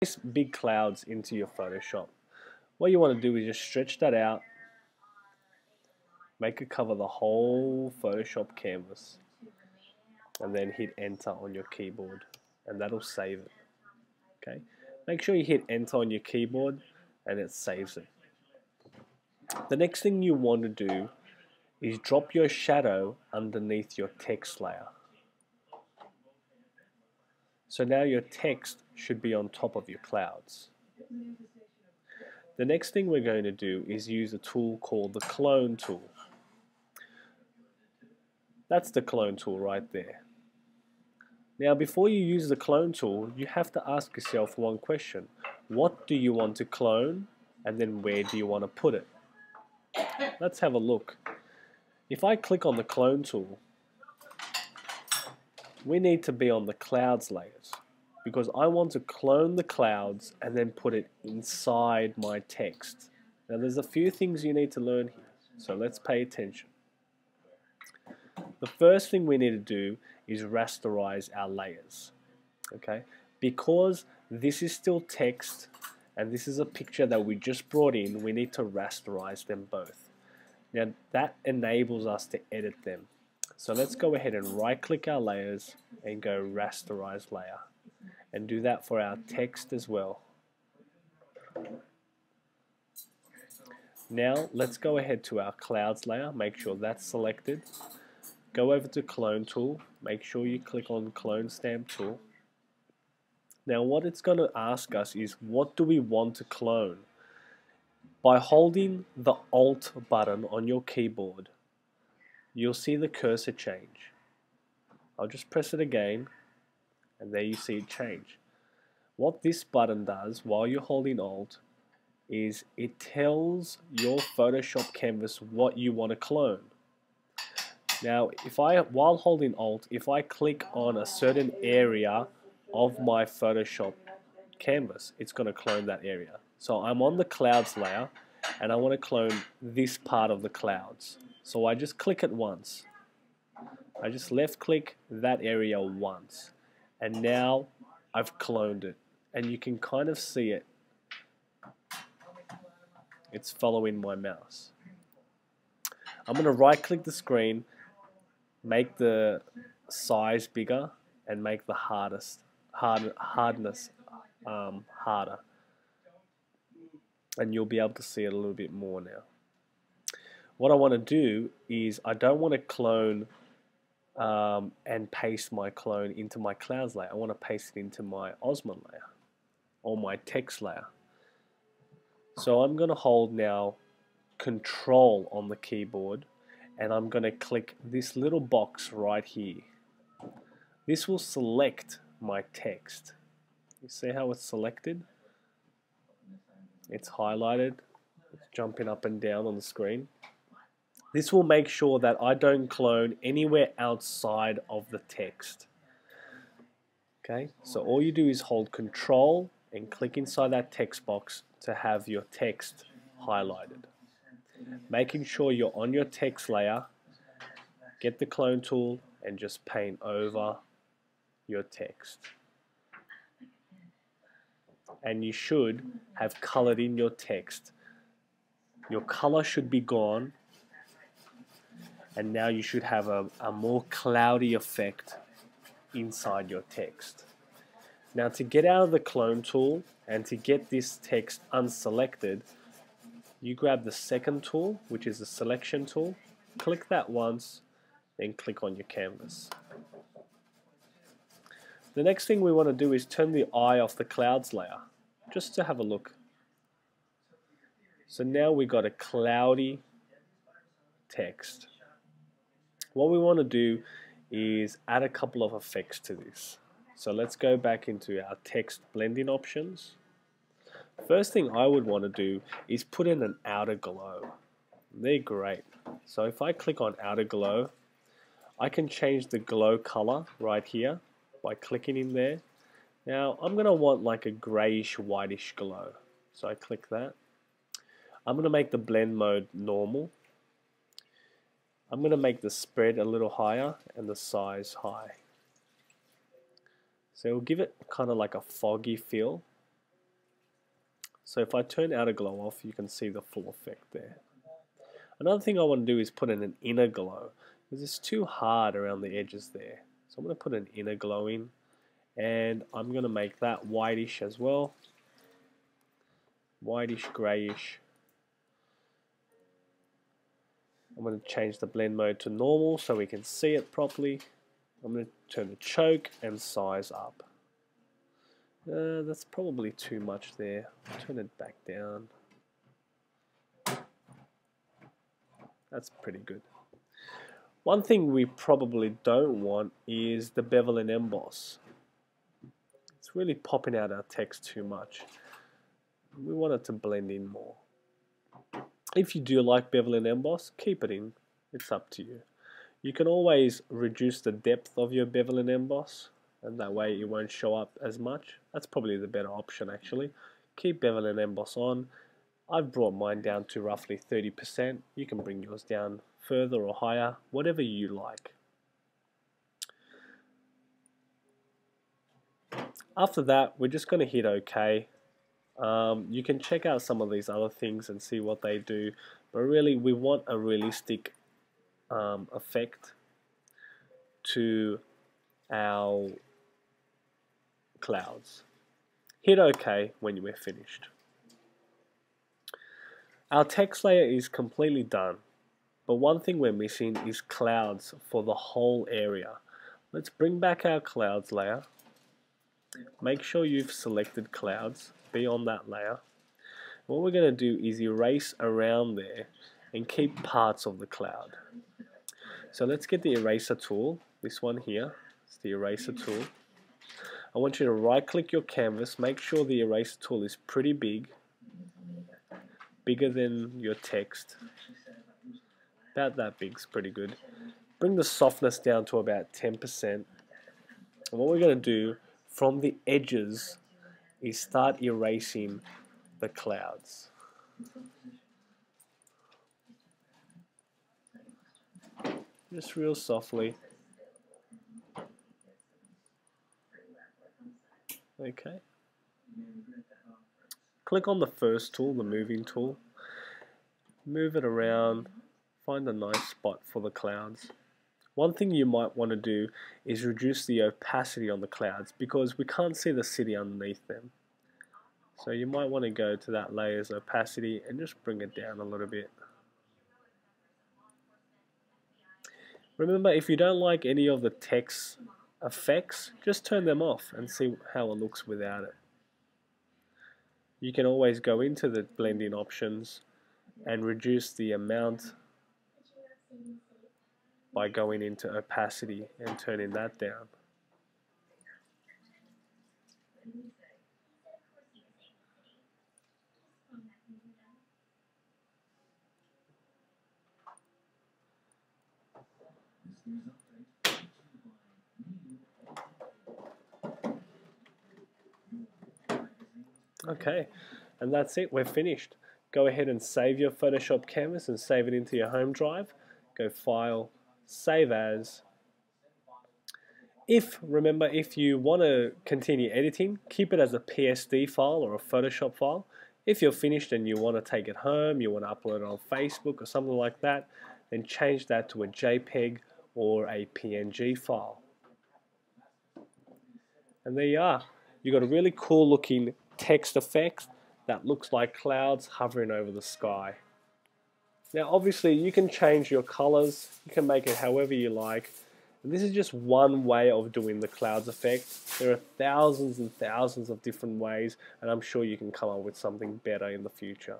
These big clouds into your Photoshop. What you want to do is just stretch that out, make it cover the whole Photoshop canvas, and then hit enter on your keyboard, and that'll save it. Okay, make sure you hit enter on your keyboard and it saves it. The next thing you want to do is drop your shadow underneath your text layer. So now your text should be on top of your clouds. The next thing we're going to do is use a tool called the clone tool. That's the clone tool right there. Now before you use the clone tool, you have to ask yourself one question. What do you want to clone, and then where do you want to put it? Let's have a look. If I click on the clone tool, we need to be on the clouds layers, because I want to clone the clouds and then put it inside my text. Now there's a few things you need to learn here, so let's pay attention. The first thing we need to do is rasterize our layers. Okay? Because this is still text and this is a picture that we just brought in, we need to rasterize them both. Now that enables us to edit them. So let's go ahead and right click our layers and go rasterize layer, and do that for our text as well. Now let's go ahead to our clouds layer, make sure that's selected. Go over to clone tool, make sure you click on clone stamp tool. Now what it's going to ask us is, what do we want to clone? By holding the Alt button on your keyboard, you'll see the cursor change. I'll just press it again, and there you see it change. What this button does while you're holding Alt is it tells your Photoshop canvas what you want to clone. Now, while holding Alt, if I click on a certain area of my Photoshop canvas, it's going to clone that area. So I'm on the clouds layer, and I want to clone this part of the clouds. So I just click it once. I just left click that area once, and now I've cloned it, and you can kind of see it. It's following my mouse. I'm going to right click the screen, make the size bigger, and make the hardness harder, and you'll be able to see it a little bit more now. What I want to do is, I don't want to clone and paste my clone into my clouds layer. I want to paste it into my Osmond layer or my text layer. So I'm going to hold now Control on the keyboard, and I'm going to click this little box right here. This will select my text. You see how it's selected? It's highlighted. It's jumping up and down on the screen. This will make sure that I don't clone anywhere outside of the text. Okay, so all you do is hold Control and click inside that text box to have your text highlighted. Making sure you're on your text layer, get the clone tool and just paint over your text. And you should have colored in your text. Your color should be gone, and now you should have a more cloudy effect inside your text. Now to get out of the clone tool and to get this text unselected, you grab the second tool, which is the selection tool, click that once, then click on your canvas. The next thing we want to do is turn the eye off the clouds layer, just to have a look. So now we got a cloudy text. What we want to do is add a couple of effects to this. So let's go back into our text blending options. First thing I would want to do is put in an outer glow. They're great. So if I click on outer glow, I can change the glow color right here by clicking in there. Now I'm going to want like a grayish whitish glow. So I click that. I'm going to make the blend mode normal. I'm going to make the spread a little higher and the size high. So it'll give it kind of like a foggy feel. So if I turn outer glow off, you can see the full effect there. Another thing I want to do is put in an inner glow, because it's too hard around the edges there. So I'm going to put an inner glow in, and I'm going to make that whitish as well. Whitish, grayish. I'm going to change the blend mode to normal so we can see it properly. I'm going to turn the choke and size up. That's probably too much there. Turn it back down. That's pretty good. One thing we probably don't want is the bevel and emboss. It's really popping out our text too much. We want it to blend in more. If you do like bevel and emboss, keep it in. It's up to you. You can always reduce the depth of your bevel and emboss, and that way it won't show up as much. That's probably the better option actually. Keep bevel and emboss on. I've brought mine down to roughly 30%. You can bring yours down further or higher, whatever you like. After that, we're just going to hit OK. You can check out some of these other things and see what they do, but really we want a realistic effect to our clouds. Hit OK when we're finished. Our text layer is completely done, but one thing we're missing is clouds for the whole area. Let's bring back our clouds layer. Make sure you've selected clouds, be on that layer. What we're going to do is erase around there and keep parts of the cloud. So let's get the eraser tool, this one here, it's the eraser tool. I want you to right click your canvas, make sure the eraser tool is pretty big, bigger than your text. About that big's pretty good. Bring the softness down to about 10%. And what we're going to do from the edges is start erasing the clouds. Just real softly. Okay. Click on the first tool, the moving tool. Move it around. Find a nice spot for the clouds. One thing you might want to do is reduce the opacity on the clouds because we can't see the city underneath them. So you might want to go to that layer's opacity and just bring it down a little bit. Remember, if you don't like any of the text effects, just turn them off and see how it looks without it. You can always go into the blending options and reduce the amount by going into opacity and turning that down. Okay, and that's it, we're finished. Go ahead and save your Photoshop canvas and save it into your home drive. Go File, Save As. Remember, if you want to continue editing, keep it as a PSD file or a Photoshop file. If you're finished and you want to take it home, you want to upload it on Facebook or something like that, then change that to a JPEG or a PNG file. And there you are. You've got a really cool looking text effect that looks like clouds hovering over the sky. Now obviously you can change your colors, you can make it however you like. And this is just one way of doing the clouds effect. There are thousands and thousands of different ways, and I'm sure you can come up with something better in the future.